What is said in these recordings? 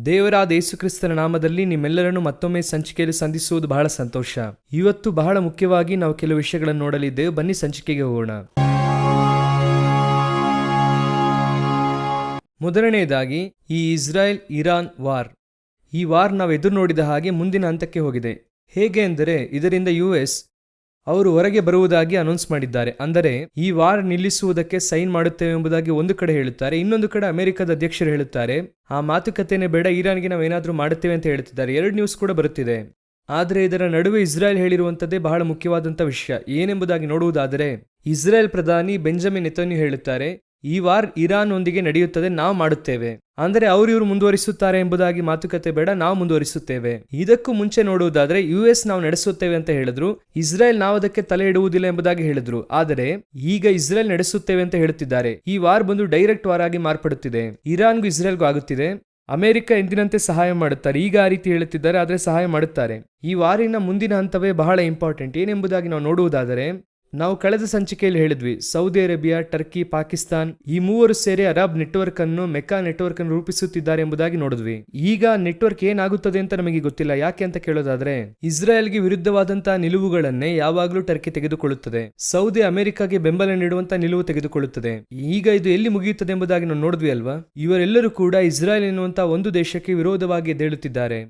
ದೇವರಾದ ಯೇಸುಕ್ರಿಸ್ತನ ನಾಮದಲ್ಲಿ ನಿಮ್ಮೆಲ್ಲರನ್ನು ಮತ್ತೊಮ್ಮೆ ಸಂಚಿಕೆಯಲ್ಲಿ ಸಂಧಿಸುವುದು ಬಹಳ ಸಂತೋಷ. ಇವತ್ತು ಬಹಳ ಮುಖ್ಯವಾಗಿ ನಾವು ಕೆಲವು ವಿಷಯಗಳನ್ನು ನೋಡಲಿದ್ದೇವೆ. ಬನ್ನಿ ಸಂಚಿಕೆಗೆ ಹೋಗೋಣ. ಮೊದಲನೆಯದಾಗಿ ಈ ಇಸ್ರಾಯೇಲ್ ಇರಾನ್ ವಾರ್. ಈ ವಾರ್ ನಾವು ಎದುರು ನೋಡಿದ ಹಾಗೆ ಮುಂದಿನ ಹಂತಕ್ಕೆ ಹೋಗಿದೆ. ಹೇಗೆ ಅಂದರೆ ಇದರಿಂದ US ಅವರು ಹೊರಗೆ ಬರುವುದಾಗಿ ಅನೌನ್ಸ್ ಮಾಡಿದ್ದಾರೆ. ಅಂದರೆ ಈ ವಾರ್ ನಿಲ್ಲಿಸುವುದಕ್ಕೆ ಸೈನ್ ಮಾಡುತ್ತೇವೆ ಎಂಬುದಾಗಿ ಒಂದು ಕಡೆ ಹೇಳುತ್ತಾರೆ, ಇನ್ನೊಂದು ಕಡೆ ಅಮೆರಿಕದ ಅಧ್ಯಕ್ಷರು ಹೇಳುತ್ತಾರೆ ಆ ಮಾತುಕತೆನೇ ಬೇಡ, ಇರಾನ್ಗೆ ನಾವು ಏನಾದರೂ ಮಾಡುತ್ತೇವೆ ಅಂತ ಹೇಳುತ್ತಿದ್ದಾರೆ. ಎರಡು ನ್ಯೂಸ್ ಕೂಡ ಬರುತ್ತಿದೆ. ಆದರೆ ಇದರ ನಡುವೆ ಇಸ್ರಾಯೇಲ್ ಹೇಳಿರುವಂಥದ್ದೇ ಬಹಳ ಮುಖ್ಯವಾದಂಥ ವಿಷಯ. ಏನೆಂಬುದಾಗಿ ನೋಡುವುದಾದರೆ ಇಸ್ರಾಯೇಲ್ ಪ್ರಧಾನಿ ಬೆಂಜಮಿನ್ ನೆತನ್ಯಾಹು ಹೇಳುತ್ತಾರೆ, ಈ ವಾರ್ ಇರಾನ್ ಒಂದಿಗೆ ನಡೆಯುತ್ತದೆ, ನಾವು ಮಾಡುತ್ತೇವೆ. ಅಂದರೆ ಇವರು ಮುಂದುವರಿಸುತ್ತಾರೆ ಎಂಬುದಾಗಿ ಮಾತುಕತೆ ಬೇಡ, ನಾವು ಮುಂದುವರಿಸುತ್ತೇವೆ. ಇದಕ್ಕೂ ಮುಂಚೆ ನೋಡುವುದಾದರೆ US ನಾವು ನಡೆಸುತ್ತೇವೆ ಅಂತ ಹೇಳಿದ್ರು, ಇಸ್ರಾಯೇಲ್ ನಾವು ಅದಕ್ಕೆ ತಲೆ ಇಡುವುದಿಲ್ಲ ಎಂಬುದಾಗಿ ಹೇಳಿದ್ರು. ಆದರೆ ಈಗ ಇಸ್ರಾಯೇಲ್ ನಡೆಸುತ್ತೇವೆ ಅಂತ ಹೇಳುತ್ತಿದ್ದಾರೆ. ಈ ವಾರ್ ಬಂದು ಡೈರೆಕ್ಟ್ ವಾರ್ ಆಗಿ ಮಾರ್ಪಡುತ್ತಿದೆ. ಇರಾನ್ಗೂ ಇಸ್ರಾಯೇಲ್ಗೂ ಆಗುತ್ತಿದೆ. ಅಮೆರಿಕ ಎಂದಿನಂತೆ ಸಹಾಯ ಮಾಡುತ್ತಾರೆ, ಈಗ ಆ ರೀತಿ ಹೇಳುತ್ತಿದ್ದಾರೆ, ಆದರೆ ಸಹಾಯ ಮಾಡುತ್ತಾರೆ. ಈ ವಾರಿನ ಮುಂದಿನ ಹಂತವೇ ಬಹಳ ಇಂಪಾರ್ಟೆಂಟ್. ಏನೆಂಬುದಾಗಿ ನಾವು ನೋಡುವುದಾದರೆ, ನಾವು ಕಳೆದ ಸಂಚಿಕೆಯಲ್ಲಿ ಹೇಳಿದ್ವಿ, ಸೌದಿ ಅರೇಬಿಯಾ, ಟರ್ಕಿ, ಪಾಕಿಸ್ತಾನ್ ಈ ಮೂವರು ಸೇರಿ ಅರಬ್ ನೆಟ್ವರ್ಕ್ ಅನ್ನು, ಮೆಕ್ಕಾ ನೆಟ್ವರ್ಕ್ ಅನ್ನು ರೂಪಿಸುತ್ತಿದ್ದಾರೆ ಎಂಬುದಾಗಿ ನೋಡಿದ್ವಿ. ಈಗ ನೆಟ್ವರ್ಕ್ ಏನಾಗುತ್ತದೆ ಅಂತ ನಮಗೆ ಗೊತ್ತಿಲ್ಲ. ಯಾಕೆ ಅಂತ ಕೇಳೋದಾದ್ರೆ, ಇಸ್ರಾಯೇಲ್ಗೆ ವಿರುದ್ಧವಾದಂತಹ ನಿಲುವುಗಳನ್ನೇ ಯಾವಾಗಲೂ ಟರ್ಕಿ ತೆಗೆದುಕೊಳ್ಳುತ್ತದೆ. ಸೌದಿ ಅಮೆರಿಕಾಗೆ ಬೆಂಬಲ ನೀಡುವಂತಹ ನಿಲುವು ತೆಗೆದುಕೊಳ್ಳುತ್ತದೆ. ಈಗ ಇದು ಎಲ್ಲಿ ಮುಗಿಯುತ್ತದೆ ಎಂಬುದಾಗಿ ನಾವು ನೋಡಿದ್ವಿ ಅಲ್ವಾ. ಇವರೆಲ್ಲರೂ ಕೂಡ ಇಸ್ರಾಯೇಲ್ ಎನ್ನುವಂತಹ ಒಂದು ದೇಶಕ್ಕೆ ವಿರೋಧವಾಗಿ ಎದ್ದೇಳುತ್ತಿದ್ದಾರೆ.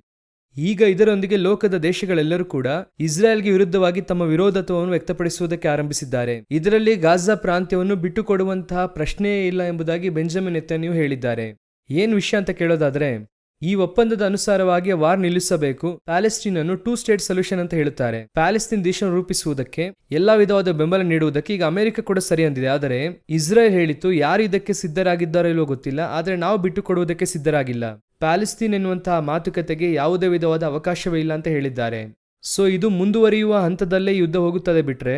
ಈಗ ಇದರೊಂದಿಗೆ ಲೋಕದ ದೇಶಗಳೆಲ್ಲರೂ ಕೂಡ ಇಸ್ರಾಯೇಲ್ಗೆ ವಿರುದ್ಧವಾಗಿ ತಮ್ಮ ವಿರೋಧತ್ವವನ್ನು ವ್ಯಕ್ತಪಡಿಸುವುದಕ್ಕೆ ಆರಂಭಿಸಿದ್ದಾರೆ. ಇದರಲ್ಲಿ ಗಾಜಾ ಪ್ರಾಂತ್ಯವನ್ನು ಬಿಟ್ಟುಕೊಡುವಂತಹ ಪ್ರಶ್ನೆಯೇ ಇಲ್ಲ ಎಂಬುದಾಗಿ ಬೆಂಜಮಿನ್ ನೆತನ್ಯಾಹು ಹೇಳಿದ್ದಾರೆ. ಏನ್ ವಿಷಯ ಅಂತ ಕೇಳೋದಾದ್ರೆ, ಈ ಒಪ್ಪಂದದ ಅನುಸಾರವಾಗಿ ವಾರ್ ನಿಲ್ಲಿಸಬೇಕು, ಪ್ಯಾಲೆಸ್ಟೀನ್ ಅನ್ನು 2 ಸ್ಟೇಟ್ ಸೊಲ್ಯೂಷನ್ ಅಂತ ಹೇಳುತ್ತಾರೆ. ಪ್ಯಾಲೆಸ್ತೀನ್ ದೇಶ ರೂಪಿಸುವುದಕ್ಕೆ ಎಲ್ಲಾ ವಿಧವಾದ ಬೆಂಬಲ ನೀಡುವುದಕ್ಕೆ ಈಗ ಅಮೆರಿಕ ಕೂಡ ಸರಿ ಅಂದಿದೆ. ಆದರೆ ಇಸ್ರಾಯೇಲ್ ಹೇಳಿತು, ಯಾರು ಇದಕ್ಕೆ ಸಿದ್ಧರಾಗಿದ್ದಾರೋ ಇಲ್ಲೋ ಗೊತ್ತಿಲ್ಲ, ಆದರೆ ನಾವು ಬಿಟ್ಟುಕೊಡುವುದಕ್ಕೆ ಸಿದ್ಧರಾಗಿಲ್ಲ. ಪ್ಯಾಲೆಸ್ತೀನ್ ಎನ್ನುವಂತಹ ಮಾತುಕತೆಗೆ ಯಾವುದೇ ವಿಧವಾದ ಅವಕಾಶವೇ ಇಲ್ಲ ಅಂತ ಹೇಳಿದ್ದಾರೆ. ಸೊ ಇದು ಮುಂದುವರಿಯುವ ಹಂತದಲ್ಲೇ ಯುದ್ಧ ಹೋಗುತ್ತದೆ ಬಿಟ್ರೆ,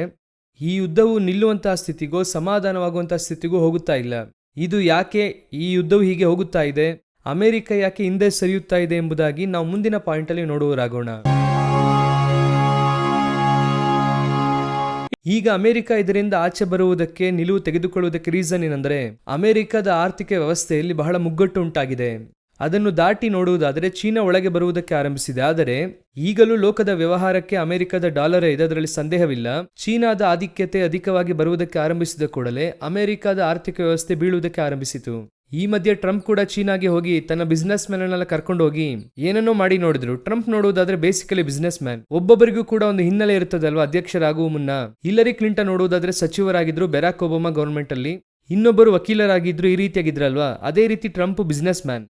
ಈ ಯುದ್ಧವು ನಿಲ್ಲುವಂತಹ ಸ್ಥಿತಿಗೋ ಸಮಾಧಾನವಾಗುವಂತಹ ಸ್ಥಿತಿಗೂ ಹೋಗುತ್ತಾ ಇಲ್ಲ. ಇದು ಯಾಕೆ ಈ ಯುದ್ಧವು ಹೀಗೆ ಹೋಗುತ್ತಾ ಇದೆ, ಅಮೆರಿಕ ಯಾಕೆ ಹಿಂದೆ ಸರಿಯುತ್ತಾ ಇದೆ ಎಂಬುದಾಗಿ ನಾವು ಮುಂದಿನ ಪಾಯಿಂಟ್ ಅಲ್ಲಿ ನೋಡುವರಾಗೋಣ. ಈಗ ಅಮೆರಿಕ ಇದರಿಂದ ಆಚೆ ಬರುವುದಕ್ಕೆ, ನಿಲುವು ತೆಗೆದುಕೊಳ್ಳುವುದಕ್ಕೆ ರೀಸನ್ ಏನಂದ್ರೆ, ಅಮೆರಿಕದ ಆರ್ಥಿಕ ವ್ಯವಸ್ಥೆಯಲ್ಲಿ ಬಹಳ ಮುಗ್ಗಟ್ಟು ಉಂಟಾಗಿದೆ. ಅದನ್ನು ದಾಟಿ ನೋಡುವುದಾದರೆ ಚೀನಾ ಒಳಗೆ ಬರುವುದಕ್ಕೆ ಆರಂಭಿಸಿದೆ. ಆದರೆ ಈಗಲೂ ಲೋಕದ ವ್ಯವಹಾರಕ್ಕೆ ಅಮೆರಿಕದ ಡಾಲರೇ ಇದೆ, ಅದರಲ್ಲಿ ಸಂದೇಹವಿಲ್ಲ. ಚೀನಾದ ಆಧಿಕ್ಯತೆ ಅಧಿಕವಾಗಿ ಬರುವುದಕ್ಕೆ ಆರಂಭಿಸಿದ ಕೂಡಲೇ ಅಮೆರಿಕದ ಆರ್ಥಿಕ ವ್ಯವಸ್ಥೆ ಬೀಳುವುದಕ್ಕೆ ಆರಂಭಿಸಿತು. ಈ ಮಧ್ಯೆ ಟ್ರಂಪ್ ಕೂಡ ಚೀನಾಗೆ ಹೋಗಿ ತನ್ನ ಬಿಸ್ನೆಸ್ ಮ್ಯಾನ್ನೆಲ್ಲ ಕರ್ಕೊಂಡು ಹೋಗಿ ಏನನ್ನೋ ಮಾಡಿ ನೋಡಿದ್ರು. ಟ್ರಂಪ್ ನೋಡುವುದಾದ್ರೆ ಬೇಸಿಕಲಿ ಬಿಸ್ನೆಸ್ ಮ್ಯಾನ್. ಒಬ್ಬೊಬ್ಬರಿಗೂ ಕೂಡ ಒಂದು ಹಿನ್ನೆಲೆ ಇರುತ್ತದಲ್ವಾ, ಅಧ್ಯಕ್ಷರಾಗುವ ಮುನ್ನ. ಹಿಲ್ಲರಿ ಕ್ಲಿಂಟನ್ ನೋಡುವುದಾದ್ರೆ ಸಚಿವರಾಗಿದ್ರು ಬೆರಾಕ್ ಒಬಾಮಾ ಗವರ್ಮೆಂಟ್ ಅಲ್ಲಿ, ಇನ್ನೊಬ್ಬರು ವಕೀಲರಾಗಿದ್ರು, ಈ ರೀತಿಯಾಗಿದ್ರಲ್ವಾ. ಅದೇ ರೀತಿ ಟ್ರಂಪ್ ಬಿಸ್ನೆಸ್ ಮ್ಯಾನ್.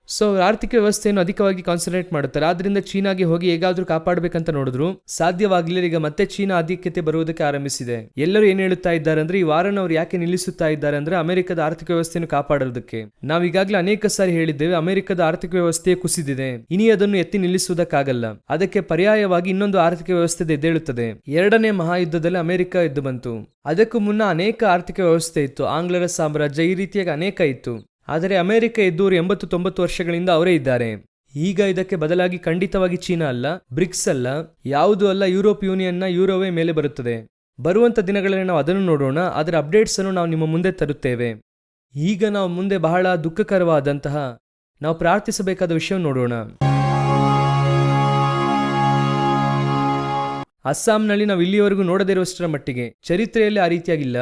ಸೊ ಆರ್ಥಿಕ ವ್ಯವಸ್ಥೆಯನ್ನು ಅಧಿಕವಾಗಿ ಕಾನ್ಸಂಟ್ರೇಟ್ ಮಾಡುತ್ತಾರೆ. ಆದ್ರಿಂದ ಚೀನಾಗೆ ಹೋಗಿ ಹೇಗಾದ್ರೂ ಕಾಪಾಡಬೇಕಂತ ನೋಡಿದ್ರು, ಸಾಧ್ಯವಾಗಲಿಲ್ಲ. ಈಗ ಮತ್ತೆ ಚೀನಾ ಆಧಿಕ್ಯತೆ ಬರುವುದಕ್ಕೆ ಆರಂಭಿಸಿದೆ. ಎಲ್ಲರೂ ಏನ್ ಹೇಳುತ್ತಾ ಇದ್ದಾರೆ ಅಂದ್ರೆ, ಈ ವಾರನ ಅವ್ರು ಯಾಕೆ ನಿಲ್ಲಿಸುತ್ತಾ ಇದ್ದಾರೆ ಅಂದ್ರೆ, ಅಮೆರಿಕದ ಆರ್ಥಿಕ ವ್ಯವಸ್ಥೆಯನ್ನು ಕಾಪಾಡೋದಕ್ಕೆ. ನಾವು ಈಗಾಗಲೇ ಅನೇಕ ಸಾರಿ ಹೇಳಿದ್ದೇವೆ, ಅಮೆರಿಕದ ಆರ್ಥಿಕ ವ್ಯವಸ್ಥೆ ಕುಸಿದಿದೆ, ಇನಿ ಅದನ್ನು ಎತ್ತಿ ನಿಲ್ಲಿಸುವುದಕ್ಕಾಗಲ್ಲ. ಅದಕ್ಕೆ ಪರ್ಯಾಯವಾಗಿ ಇನ್ನೊಂದು ಆರ್ಥಿಕ ವ್ಯವಸ್ಥೆ ಎದ್ದೇಳುತ್ತದೆ. ಎರಡನೇ ಮಹಾಯುದ್ಧದಲ್ಲಿ ಅಮೆರಿಕ ಎದ್ದು ಬಂತು. ಅದಕ್ಕೂ ಮುನ್ನ ಅನೇಕ ಆರ್ಥಿಕ ವ್ಯವಸ್ಥೆ ಇತ್ತು, ಆಂಗ್ಲರ ಸಾಮ್ರಾಜ್ಯ, ಈ ರೀತಿಯಾಗಿ ಅನೇಕ ಇತ್ತು. ಆದರೆ ಅಮೆರಿಕ ಎದ್ದೂರು 80-90 ವರ್ಷಗಳಿಂದ ಅವರೇ ಇದ್ದಾರೆ. ಈಗ ಇದಕ್ಕೆ ಬದಲಾಗಿ ಖಂಡಿತವಾಗಿ ಚೀನಾ ಅಲ್ಲ, ಬ್ರಿಕ್ಸ್ ಅಲ್ಲ, ಯಾವುದೂ ಅಲ್ಲ, ಯುರೋಪ್ ಯೂನಿಯನ್ನ ಯೂರೋವೇ ಮೇಲೆ ಬರುತ್ತದೆ. ಬರುವಂತ ದಿನಗಳಲ್ಲಿ ನಾವು ಅದನ್ನು ನೋಡೋಣ. ಅದರ ಅಪ್ಡೇಟ್ಸ್ ಅನ್ನು ನಾವು ನಿಮ್ಮ ಮುಂದೆ ತರುತ್ತೇವೆ. ಈಗ ನಾವು ಮುಂದೆ ಬಹಳ ದುಃಖಕರವಾದಂತಹ, ನಾವು ಪ್ರಾರ್ಥಿಸಬೇಕಾದ ವಿಷಯ ನೋಡೋಣ. ಅಸ್ಸಾಂನಲ್ಲಿ ನಾವು ಇಲ್ಲಿಯವರೆಗೂ ನೋಡದಿರುವಷ್ಟರ ಮಟ್ಟಿಗೆ ಚರಿತ್ರೆಯಲ್ಲಿ ಆ ರೀತಿಯಾಗಿಲ್ಲ.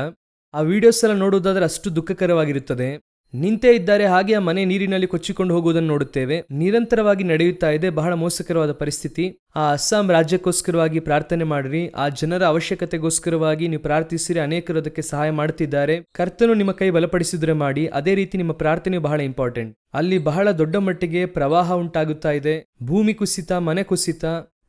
ಆ ವಿಡಿಯೋಸ್ ಎಲ್ಲ ನೋಡುವುದಾದ್ರೆ ಅಷ್ಟು ದುಃಖಕರವಾಗಿರುತ್ತದೆ. ನಿಂತೇ ಇದ್ದಾರೆ, ಹಾಗೆ ಆ ಮನೆ ನೀರಿನಲ್ಲಿ ಕೊಚ್ಚಿಕೊಂಡು ಹೋಗುವುದನ್ನು ನೋಡುತ್ತೇವೆ. ನಿರಂತರವಾಗಿ ನಡೆಯುತ್ತಾ ಇದೆ, ಬಹಳ ಮೋಸಕರವಾದ ಪರಿಸ್ಥಿತಿ. ಆ ಅಸ್ಸಾಂ ರಾಜ್ಯಕ್ಕೋಸ್ಕರವಾಗಿ ಪ್ರಾರ್ಥನೆ ಮಾಡಿರಿ, ಆ ಜನರ ಅವಶ್ಯಕತೆಗೋಸ್ಕರವಾಗಿ ನೀವು ಪ್ರಾರ್ಥಿಸಿರಿ. ಅನೇಕರು ಅದಕ್ಕೆ ಸಹಾಯ ಮಾಡುತ್ತಿದ್ದಾರೆ. ಕರ್ತನು ನಿಮ್ಮ ಕೈ ಬಲಪಡಿಸಿದ್ರೆ ಮಾಡಿ. ಅದೇ ರೀತಿ ನಿಮ್ಮ ಪ್ರಾರ್ಥನೆ ಬಹಳ ಇಂಪಾರ್ಟೆಂಟ್. ಅಲ್ಲಿ ಬಹಳ ದೊಡ್ಡ ಮಟ್ಟಿಗೆ ಪ್ರವಾಹ ಉಂಟಾಗುತ್ತಾ ಇದೆ, ಭೂಮಿ ಕುಸಿತ, ಮನೆ ಕುಸಿತ,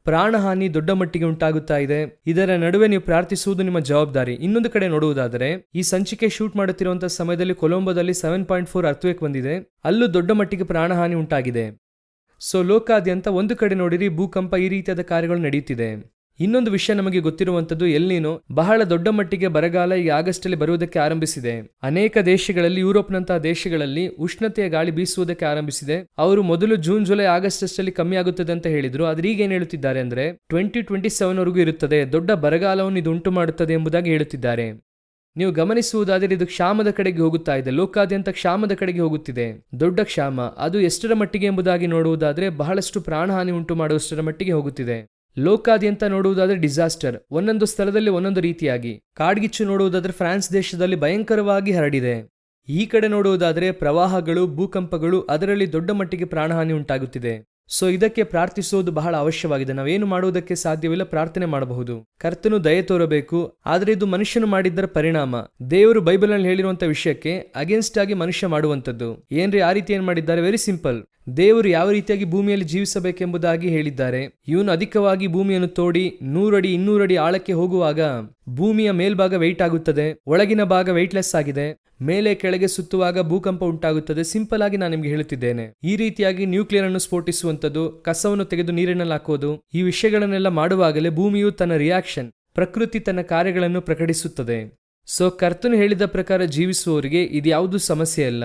ಪ್ರಾಣಹಾನಿ ದೊಡ್ಡ ಮಟ್ಟಿಗೆ ಉಂಟಾಗುತ್ತಾ ಇದೆ. ಇದರ ನಡುವೆ ನೀವು ಪ್ರಾರ್ಥಿಸುವುದು ನಿಮ್ಮ ಜವಾಬ್ದಾರಿ. ಇನ್ನೊಂದು ಕಡೆ ನೋಡುವುದಾದರೆ, ಈ ಸಂಚಿಕೆ ಶೂಟ್ ಮಾಡುತ್ತಿರುವಂತಹ ಸಮಯದಲ್ಲಿ ಕೊಲಂಬೋದಲ್ಲಿ 7.4 ಅರ್ಥಕ್ವೇಕ್ ಬಂದಿದೆ. ಅಲ್ಲೂ ದೊಡ್ಡ ಮಟ್ಟಿಗೆ ಪ್ರಾಣಹಾನಿ ಉಂಟಾಗಿದೆ. ಸೊ ಲೋಕಾದ್ಯಂತ ಒಂದು ಕಡೆ ನೋಡಿರಿ ಭೂಕಂಪ, ಈ ರೀತಿಯಾದ ಕಾರ್ಯಗಳು ನಡೆಯುತ್ತಿದೆ. ಇನ್ನೊಂದು ವಿಷಯ ನಮಗೆ ಗೊತ್ತಿರುವಂತದ್ದು, ಎಲ್ನಿನೋ ಬಹಳ ದೊಡ್ಡ ಮಟ್ಟಿಗೆ ಬರಗಾಲ ಈ ಆಗಸ್ಟ್ ಅಲ್ಲಿ ಬರುವುದಕ್ಕೆ ಆರಂಭಿಸಿದೆ. ಅನೇಕ ದೇಶಗಳಲ್ಲಿ, ಯುರೋಪ್ನಂತಹ ದೇಶಗಳಲ್ಲಿ ಉಷ್ಣತೆಯ ಗಾಳಿ ಬೀಸುವುದಕ್ಕೆ ಆರಂಭಿಸಿದೆ. ಅವರು ಮೊದಲು ಜೂನ್, ಜುಲೈ, ಆಗಸ್ಟ್ ಅಷ್ಟಲ್ಲಿ ಕಮ್ಮಿ ಆಗುತ್ತದೆ ಅಂತ ಹೇಳಿದ್ರು. ಆದ್ರೆ ಈಗ ಏನ್ ಹೇಳುತ್ತಿದ್ದಾರೆ ಅಂದ್ರೆ 2027 ವರೆಗೂ ಇರುತ್ತದೆ, ದೊಡ್ಡ ಬರಗಾಲವನ್ನು ಇದು ಉಂಟು ಮಾಡುತ್ತದೆ ಎಂಬುದಾಗಿ ಹೇಳುತ್ತಿದ್ದಾರೆ. ನೀವು ಗಮನಿಸುವುದಾದರೆ ಇದು ಕ್ಷಾಮದ ಕಡೆಗೆ ಹೋಗುತ್ತಾ ಇದೆ. ಲೋಕಾದ್ಯಂತ ಕ್ಷಾಮದ ಕಡೆಗೆ ಹೋಗುತ್ತಿದೆ. ದೊಡ್ಡ ಕ್ಷಾಮ. ಅದು ಎಷ್ಟರ ಮಟ್ಟಿಗೆ ಎಂಬುದಾಗಿ ನೋಡುವುದಾದರೆ ಬಹಳಷ್ಟು ಪ್ರಾಣಹಾನಿ ಉಂಟು ಮಾಡುವಷ್ಟರ ಮಟ್ಟಿಗೆ ಹೋಗುತ್ತಿದೆ. ಲೋಕಾದ್ಯಂತ ನೋಡುವುದಾದರೆ ಡಿಸಾಸ್ಟರ್, ಒಂದೊಂದು ಸ್ಥಳದಲ್ಲಿ ಒಂದೊಂದು ರೀತಿಯಾಗಿ. ಕಾಡ್ಗಿಚ್ಚು ನೋಡುವುದಾದರೆ ಫ್ರಾನ್ಸ್ ದೇಶದಲ್ಲಿ ಭಯಂಕರವಾಗಿ ಹರಡಿದೆ. ಈ ಕಡೆ ನೋಡುವುದಾದರೆ ಪ್ರವಾಹಗಳು, ಭೂಕಂಪಗಳು, ಅದರಲ್ಲಿ ದೊಡ್ಡ ಮಟ್ಟಿಗೆ ಪ್ರಾಣಹಾನಿ ಉಂಟಾಗುತ್ತಿದೆ. ಸೊ ಇದಕ್ಕೆ ಪ್ರಾರ್ಥಿಸುವುದು ಬಹಳ ಅವಶ್ಯವಾಗಿದೆ. ನಾವೇನು ಮಾಡುವುದಕ್ಕೆ ಸಾಧ್ಯವಿಲ್ಲ, ಪ್ರಾರ್ಥನೆ ಮಾಡಬಹುದು. ಕರ್ತನು ದಯೆ ತೋರಬೇಕು. ಆದರೆ ಇದು ಮನುಷ್ಯನು ಮಾಡಿದ್ದರ ಪರಿಣಾಮ. ದೇವರು ಬೈಬಲ್ನಲ್ಲಿ ಹೇಳಿರುವಂತಹ ವಿಷಯಕ್ಕೆ ಅಗೇನ್ಸ್ಟ್ ಆಗಿ ಮನುಷ್ಯ ಮಾಡುವಂಥದ್ದು. ಏನ್ರಿ ಆ ರೀತಿ ಏನ್ ಮಾಡಿದ್ದಾರೆ? Very simple. ದೇವರು ಯಾವ ರೀತಿಯಾಗಿ ಭೂಮಿಯಲ್ಲಿ ಜೀವಿಸಬೇಕೆಂಬುದಾಗಿ ಹೇಳಿದ್ದಾರೆ. ಇವನು ಅಧಿಕವಾಗಿ ಭೂಮಿಯನ್ನು ತೋಡಿ 100 ಅಡಿ 200 ಅಡಿ ಆಳಕ್ಕೆ ಹೋಗುವಾಗ ಭೂಮಿಯ ಮೇಲ್ಭಾಗ ವೆಯ್ಟ್ ಆಗುತ್ತದೆ, ಒಳಗಿನ ಭಾಗ ವೆಯ್ಟ್ಲೆಸ್ ಆಗಿದೆ. ಮೇಲೆ ಕೆಳಗೆ ಸುತ್ತುವಾಗ ಭೂಕಂಪ ಉಂಟಾಗುತ್ತದೆ. ಸಿಂಪಲ್ ಆಗಿ ನಾನು ನಿಮ್ಗೆ ಹೇಳುತ್ತಿದ್ದೇನೆ. ಈ ರೀತಿಯಾಗಿ ನ್ಯೂಕ್ಲಿಯರ್ ಅನ್ನು ಸ್ಫೋಟಿಸುವಂಥದ್ದು, ಕಸವನ್ನು ತೆಗೆದು ನೀರಿನಲ್ಲಿ ಹಾಕುವುದು, ಈ ವಿಷಯಗಳನ್ನೆಲ್ಲ ಮಾಡುವಾಗಲೇ ಭೂಮಿಯು ತನ್ನ ರಿಯಾಕ್ಷನ್, ಪ್ರಕೃತಿ ತನ್ನ ಕಾರ್ಯಗಳನ್ನು ಪ್ರಕಟಿಸುತ್ತದೆ. ಸೊ ಕರ್ತನು ಹೇಳಿದ ಪ್ರಕಾರ ಜೀವಿಸುವವರಿಗೆ ಇದ್ಯಾವುದೂ ಸಮಸ್ಯೆ ಅಲ್ಲ.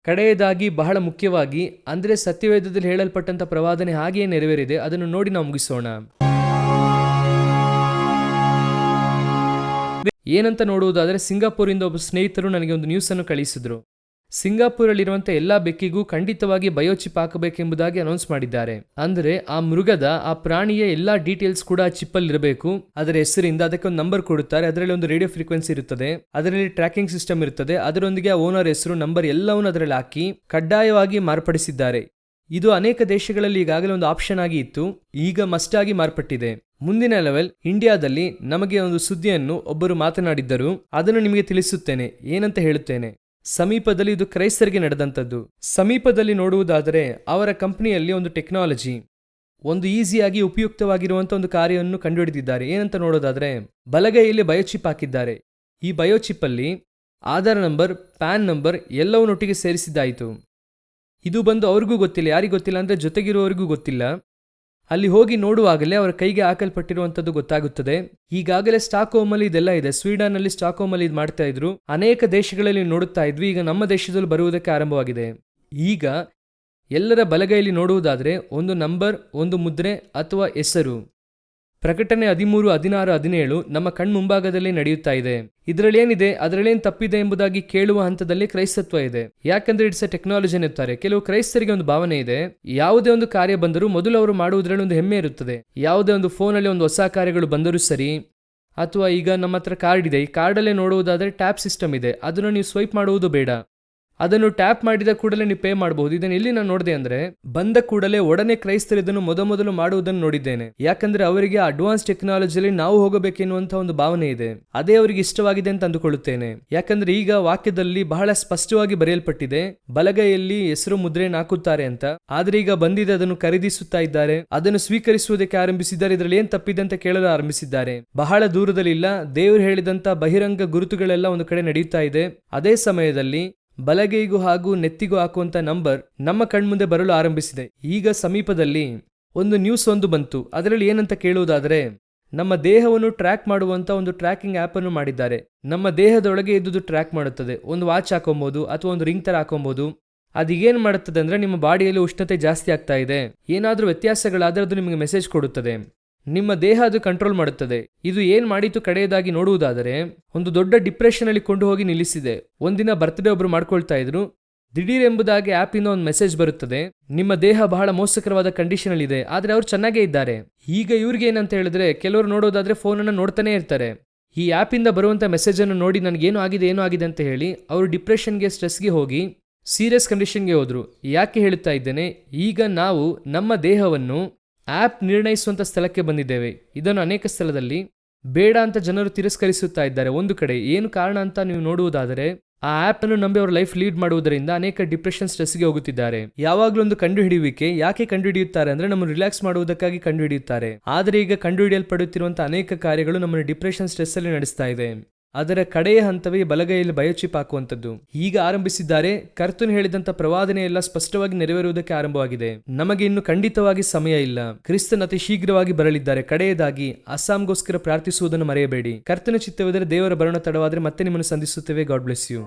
ಕಡೆಯದಾಗಿ ಬಹಳ ಮುಖ್ಯವಾಗಿ ಅಂದ್ರೆ ಸತ್ಯವೇದದಲ್ಲಿ ಹೇಳಲ್ಪಟ್ಟಂತ ಪ್ರವಾದನೆ ಹಾಗೆಯೇ ನೆರವೇರಿದೆ. ಅದನ್ನು ನೋಡಿ ನಾವು ಮುಗಿಸೋಣ. ಏನಂತ ನೋಡುವುದಾದರೆ, ಸಿಂಗಾಪುರಿಂದ ಒಬ್ಬ ಸ್ನೇಹಿತರು ನನಗೆ ಒಂದು ನ್ಯೂಸ್ ಅನ್ನು ಕಳಿಸಿದ್ರು. ಸಿಂಗಾಪುರಲ್ಲಿರುವಂತಹ ಎಲ್ಲಾ ಬೆಕ್ಕಿಗೂ ಖಂಡಿತವಾಗಿ ಬಯೋಚಿಪ್ ಹಾಕಬೇಕೆಂಬುದಾಗಿ ಅನೌನ್ಸ್ ಮಾಡಿದ್ದಾರೆ. ಅಂದ್ರೆ ಆ ಮೃಗದ, ಆ ಪ್ರಾಣಿಯ ಎಲ್ಲಾ ಡೀಟೇಲ್ಸ್ ಕೂಡ ಆ ಚಿಪ್ ಅಲ್ಲಿ ಇರಬೇಕು. ಅದರ ಹೆಸರಿಂದ ಅದಕ್ಕೆ ಒಂದು ನಂಬರ್ ಕೊಡುತ್ತಾರೆ. ಅದರಲ್ಲಿ ಒಂದು ರೇಡಿಯೋ ಫ್ರೀಕ್ವೆನ್ಸಿ ಇರುತ್ತದೆ, ಅದರಲ್ಲಿ ಟ್ರ್ಯಾಕಿಂಗ್ ಸಿಸ್ಟಮ್ ಇರುತ್ತದೆ, ಅದರೊಂದಿಗೆ ಆ ಓನರ್ ಹೆಸರು, ನಂಬರ್ ಎಲ್ಲವನ್ನು ಅದರಲ್ಲಿ ಹಾಕಿ ಕಡ್ಡಾಯವಾಗಿ ಮಾರ್ಪಡಿಸಿದ್ದಾರೆ. ಇದು ಅನೇಕ ದೇಶಗಳಲ್ಲಿ ಈಗಾಗಲೇ ಒಂದು ಆಪ್ಷನ್ ಆಗಿ ಇತ್ತು, ಈಗ ಮಸ್ಟ್ ಆಗಿ ಮಾರ್ಪಟ್ಟಿದೆ. ಮುಂದಿನ ಲೆವೆಲ್ ಇಂಡಿಯಾದಲ್ಲಿ ನಮಗೆ ಒಂದು ಸುದ್ದಿಯನ್ನು ಒಬ್ಬರು ಮಾತನಾಡಿದ್ದರು. ಅದನ್ನು ನಿಮಗೆ ತಿಳಿಸುತ್ತೇನೆ, ಏನಂತ ಹೇಳುತ್ತೇನೆ. ಸಮೀಪದಲ್ಲಿ ಇದು ಕ್ರೈಸ್ತರಿಗೆ ನಡೆದಂಥದ್ದು. ಸಮೀಪದಲ್ಲಿ ನೋಡುವುದಾದರೆ ಅವರ ಕಂಪನಿಯಲ್ಲಿ ಒಂದು ಟೆಕ್ನಾಲಜಿ, ಒಂದು ಈಸಿಯಾಗಿ ಉಪಯುಕ್ತವಾಗಿರುವಂಥ ಒಂದು ಕಾರ್ಯವನ್ನು ಕಂಡುಹಿಡಿದಿದ್ದಾರೆ. ಏನಂತ ನೋಡೋದಾದ್ರೆ, ಬಲಗೈಯಲ್ಲಿ ಬಯೋಚಿಪ್ ಹಾಕಿದ್ದಾರೆ. ಈ ಬಯೋಚಿಪ್ ಅಲ್ಲಿ ಆಧಾರ್ ನಂಬರ್, ಪ್ಯಾನ್ ನಂಬರ್ ಎಲ್ಲವನ್ನೊಟ್ಟಿಗೆ ಸೇರಿಸಿದ್ದಾಯಿತು. ಇದು ಬಂದು ಅವ್ರಿಗೂ ಗೊತ್ತಿಲ್ಲ. ಯಾರಿಗೂ ಗೊತ್ತಿಲ್ಲ ಅಂದ್ರೆ ಜೊತೆಗಿರುವವರಿಗೂ ಗೊತ್ತಿಲ್ಲ. ಅಲ್ಲಿ ಹೋಗಿ ನೋಡುವಾಗಲೇ ಅವರ ಕೈಗೆ ಹಾಕಲ್ಪಟ್ಟಿರುವಂಥದ್ದು ಗೊತ್ತಾಗುತ್ತದೆ. ಈಗಾಗಲೇ ಸ್ಟಾಕ್ಹೋಮ್ ಅಲ್ಲಿ ಇದೆಲ್ಲ ಇದೆ. ಸ್ವೀಡನ್ ಅಲ್ಲಿ ಸ್ಟಾಕ್ಹೋಮ್ ಅಲ್ಲಿ ಇದು ಮಾಡ್ತಾ ಇದ್ರು. ಅನೇಕ ದೇಶಗಳಲ್ಲಿ ನೋಡುತ್ತಾ ಇದ್ವಿ. ಈಗ ನಮ್ಮ ದೇಶದಲ್ಲಿ ಬರುವುದಕ್ಕೆ ಆರಂಭವಾಗಿದೆ. ಈಗ ಎಲ್ಲರ ಬಲಗೈಯಲ್ಲಿ ನೋಡುವುದಾದ್ರೆ ಒಂದು ನಂಬರ್, ಒಂದು ಮುದ್ರೆ ಅಥವಾ ಹೆಸರು. ಪ್ರಕಟಣೆ 13, 16, 17 ನಮ್ಮ ಕಣ್ಮುಂಭಾಗದಲ್ಲಿ ನಡೆಯುತ್ತಾ ಇದೆ. ಇದರಲ್ಲಿ ಏನಿದೆ, ಅದರಲ್ಲೇನು ತಪ್ಪಿದೆ ಎಂಬುದಾಗಿ ಕೇಳುವ ಹಂತದಲ್ಲಿ ಕ್ರೈಸ್ತತ್ವ ಇದೆ. ಯಾಕಂದ್ರೆ ಇಟ್ಸ್ ಎ ಟೆಕ್ನಾಲಜಿ ಎನ್ನುತ್ತಾರೆ. ಕೆಲವು ಕ್ರೈಸ್ತರಿಗೆ ಒಂದು ಭಾವನೆ ಇದೆ, ಯಾವುದೇ ಒಂದು ಕಾರ್ಯ ಬಂದರೂ ಮೊದಲು ಅವರು ಮಾಡುವುದರಲ್ಲಿ ಒಂದು ಹೆಮ್ಮೆ ಇರುತ್ತದೆ. ಯಾವುದೇ ಒಂದು ಫೋನಲ್ಲಿ ಒಂದು ಹೊಸ ಕಾರ್ಯಗಳು ಬಂದರೂ ಸರಿ, ಅಥವಾ ಈಗ ನಮ್ಮ ಹತ್ರ ಕಾರ್ಡ್ ಇದೆ, ಈ ಕಾರ್ಡಲ್ಲೇ ನೋಡುವುದಾದರೆ ಟ್ಯಾಪ್ ಸಿಸ್ಟಮ್ ಇದೆ. ಅದನ್ನು ನೀವು ಸ್ವೈಪ್ ಮಾಡುವುದು ಬೇಡ. ಅದನ್ನು ಟ್ಯಾಪ್ ಮಾಡಿದ ಕೂಡಲೇ ನೀವು ಪೇ ಮಾಡಬಹುದು. ಇದನ್ನು ಎಲ್ಲಿ ನಾನು ನೋಡಿದೆ ಅಂದ್ರೆ, ಬಂದ ಕೂಡಲೇ ಒಡನೆ ಕ್ರೈಸ್ತರು ಇದನ್ನು ಮೊದಲು ಮಾಡುವುದನ್ನು ನೋಡಿದ್ದೇನೆ. ಯಾಕಂದ್ರೆ ಅವರಿಗೆ ಅಡ್ವಾನ್ಸ್ ಟೆಕ್ನಾಲಜಿಯಲ್ಲಿ ನಾವು ಹೋಗಬೇಕೆನ್ನುವಂತ ಒಂದು ಭಾವನೆ ಇದೆ. ಅದೇ ಅವರಿಗೆ ಇಷ್ಟವಾಗಿದೆ ಅಂತ ಅಂದುಕೊಳ್ಳುತ್ತೇನೆ. ಯಾಕಂದ್ರೆ ಈಗ ವಾಕ್ಯದಲ್ಲಿ ಬಹಳ ಸ್ಪಷ್ಟವಾಗಿ ಬರೆಯಲ್ಪಟ್ಟಿದೆ, ಬಲಗೈಯಲ್ಲಿ ಹೆಸರು ಮುದ್ರೆಯನ್ನು ಹಾಕುತ್ತಾರೆ ಅಂತ. ಆದ್ರೆ ಈಗ ಬಂದಿದೆ, ಅದನ್ನು ಖರೀದಿಸುತ್ತಾ ಇದ್ದಾರೆ, ಅದನ್ನು ಸ್ವೀಕರಿಸುವುದಕ್ಕೆ ಆರಂಭಿಸಿದ್ದಾರೆ. ಇದರಲ್ಲಿ ಏನ್ ತಪ್ಪಿದೆ ಅಂತ ಕೇಳಲು ಆರಂಭಿಸಿದ್ದಾರೆ. ಬಹಳ ದೂರದಲ್ಲಿ ಇಲ್ಲ, ದೇವರು ಹೇಳಿದಂತ ಬಹಿರಂಗ ಗುರುತುಗಳೆಲ್ಲ ಒಂದು ಕಡೆ ನಡೆಯುತ್ತಾ ಇದೆ. ಅದೇ ಸಮಯದಲ್ಲಿ ಬಲಗೈಗೂ ಹಾಗೂ ನೆತ್ತಿಗೂ ಹಾಕುವಂತ ನಂಬರ್ ನಮ್ಮ ಕಣ್ಮುಂದೆ ಬರಲು ಆರಂಭಿಸಿದೆ. ಈಗ ಸಮೀಪದಲ್ಲಿ ಒಂದು ನ್ಯೂಸ್ ಒಂದು ಬಂತು. ಅದರಲ್ಲಿ ಏನಂತ ಕೇಳುವುದಾದರೆ, ನಮ್ಮ ದೇಹವನ್ನು ಟ್ರ್ಯಾಕ್ ಮಾಡುವಂತ ಒಂದು ಟ್ರ್ಯಾಕಿಂಗ್ ಆಪ್ ಅನ್ನು ಮಾಡಿದ್ದಾರೆ. ನಮ್ಮ ದೇಹದೊಳಗೆ ಇದ್ದುದು ಟ್ರ್ಯಾಕ್ ಮಾಡುತ್ತದೆ. ಒಂದು ವಾಚ್ ಹಾಕೊಬಹುದು ಅಥವಾ ಒಂದು ರಿಂಗ್ ತರ ಹಾಕೊಬಹುದು. ಅದೇನ್ ಮಾಡುತ್ತದೆ ಅಂದ್ರೆ, ನಿಮ್ಮ ಬಾಡಿಯಲ್ಲಿ ಉಷ್ಣತೆ ಜಾಸ್ತಿ ಆಗ್ತಾ ಇದೆ, ಏನಾದ್ರೂ ವ್ಯತ್ಯಾಸಗಳಾದ್ರೆ ಅದು ನಿಮಗೆ ಮೆಸೇಜ್ ಕೊಡುತ್ತದೆ. ನಿಮ್ಮ ದೇಹ ಅದು ಕಂಟ್ರೋಲ್ ಮಾಡುತ್ತದೆ. ಇದು ಏನ್ ಮಾಡಿತು ಕಡೆಯದಾಗಿ ನೋಡುವುದಾದರೆ, ಒಂದು ದೊಡ್ಡ ಡಿಪ್ರೆಷನ್ ಅಲ್ಲಿ ಕೊಂಡು ಹೋಗಿ ನಿಲ್ಲಿಸಿದೆ. ಒಂದಿನ ಬರ್ತ್ಡೇ ಒಬ್ರು ಮಾಡ್ಕೊಳ್ತಾ ಇದ್ರು. ದಿಢೀರ್ ಎಂಬುದಾಗಿ ಆಪ್ ಇಂದ ಒಂದು ಮೆಸೇಜ್ ಬರುತ್ತದೆ, ನಿಮ್ಮ ದೇಹ ಬಹಳ ಮೋಸಕರವಾದ ಕಂಡೀಷನ್ ಅಲ್ಲಿ ಇದೆ, ಆದ್ರೆ ಅವ್ರು ಚೆನ್ನಾಗೇ ಇದ್ದಾರೆ. ಈಗ ಇವ್ರಿಗೆ ಏನಂತ ಹೇಳಿದ್ರೆ, ಕೆಲವರು ನೋಡೋದಾದ್ರೆ ಫೋನ್ ಅನ್ನ ನೋಡ್ತಾನೆ ಇರ್ತಾರೆ. ಈ ಆಪ್ ಇಂದ ಬರುವಂತ ಮೆಸೇಜ್ ಅನ್ನು ನೋಡಿ ನನಗೇನು ಆಗಿದೆ ಅಂತ ಹೇಳಿ ಅವರು ಡಿಪ್ರೆಷನ್ಗೆ, ಸ್ಟ್ರೆಸ್ಗೆ ಹೋಗಿ ಸೀರಿಯಸ್ ಕಂಡೀಷನ್ಗೆ ಹೋದ್ರು. ಯಾಕೆ ಹೇಳುತ್ತಾ ಇದ್ದೇನೆ, ಈಗ ನಾವು ನಮ್ಮ ದೇಹವನ್ನು ಆಪ್ ನಿರ್ಣಯಿಸುವಂತ ಸ್ಥಳಕ್ಕೆ ಬಂದಿದ್ದೇವೆ. ಇದನ್ನು ಅನೇಕ ಸ್ಥಳದಲ್ಲಿ ಬೇಡ ಅಂತ ಜನರು ತಿರಸ್ಕರಿಸುತ್ತಾ ಇದ್ದಾರೆ. ಒಂದು ಕಡೆ ಏನು ಕಾರಣ ಅಂತ ನೀವು ನೋಡುವುದಾದರೆ, ಆ ಆಪ್ ಅನ್ನು ನಂಬಿ ಅವರ ಲೈಫ್ ಲೀಡ್ ಮಾಡುವುದರಿಂದ ಅನೇಕ ಡಿಪ್ರೆಷನ್, ಸ್ಟ್ರೆಸ್ಗೆ ಹೋಗುತ್ತಿದ್ದಾರೆ. ಯಾವಾಗಲೂ ಒಂದು ಕಂಡುಹಿಡಿಯುವಿಕೆ. ಯಾಕೆ ಕಂಡುಹಿಡಿಯುತ್ತಾರೆ ಅಂದ್ರೆ, ನಮ್ಮನ್ನು ರಿಲ್ಯಾಕ್ಸ್ ಮಾಡುವುದಕ್ಕಾಗಿ ಕಂಡುಹಿಡಿಯುತ್ತಾರೆ. ಆದರೆ ಈಗ ಕಂಡುಹಿಡಿಯಲ್ಪಡುತ್ತಿರುವಂತಹ ಅನೇಕ ಕಾರ್ಯಗಳು ನಮ್ಮನ್ನು ಡಿಪ್ರೆಷನ್, ಸ್ಟ್ರೆಸ್ ಅಲ್ಲಿ ನಡೆಸ್ತಾ ಇದೆ. ಅದರ ಕಡೆಯ ಹಂತವೇ ಬಲಗೈಯಲ್ಲಿ ಬಯೋಚಿಪ್ ಹಾಕುವಂಥದ್ದು. ಈಗ ಆರಂಭಿಸಿದ್ದಾರೆ. ಕರ್ತನು ಹೇಳಿದಂತ ಪ್ರವಾದನೆ ಎಲ್ಲ ಸ್ಪಷ್ಟವಾಗಿ ನೆರವೇರುವುದಕ್ಕೆ ಆರಂಭವಾಗಿದೆ. ನಮಗೆ ಇನ್ನು ಖಂಡಿತವಾಗಿ ಸಮಯ ಇಲ್ಲ. ಕ್ರಿಸ್ತನ್ ಅತಿ ಶೀಘ್ರವಾಗಿ ಬರಲಿದ್ದಾರೆ. ಕಡೆಯದಾಗಿ ಅಸ್ಸಾಂಗೋಸ್ಕರ ಪ್ರಾರ್ಥಿಸುವುದನ್ನು ಮರೆಯಬೇಡಿ. ಕರ್ತನ ಚಿತ್ತವಿದ್ದರೆ, ದೇವರ ಬರೋಣ ತಡವಾದರೆ ಮತ್ತೆ ನಿಮ್ಮನ್ನು ಸಂಧಿಸುತ್ತೇವೆ. God bless you.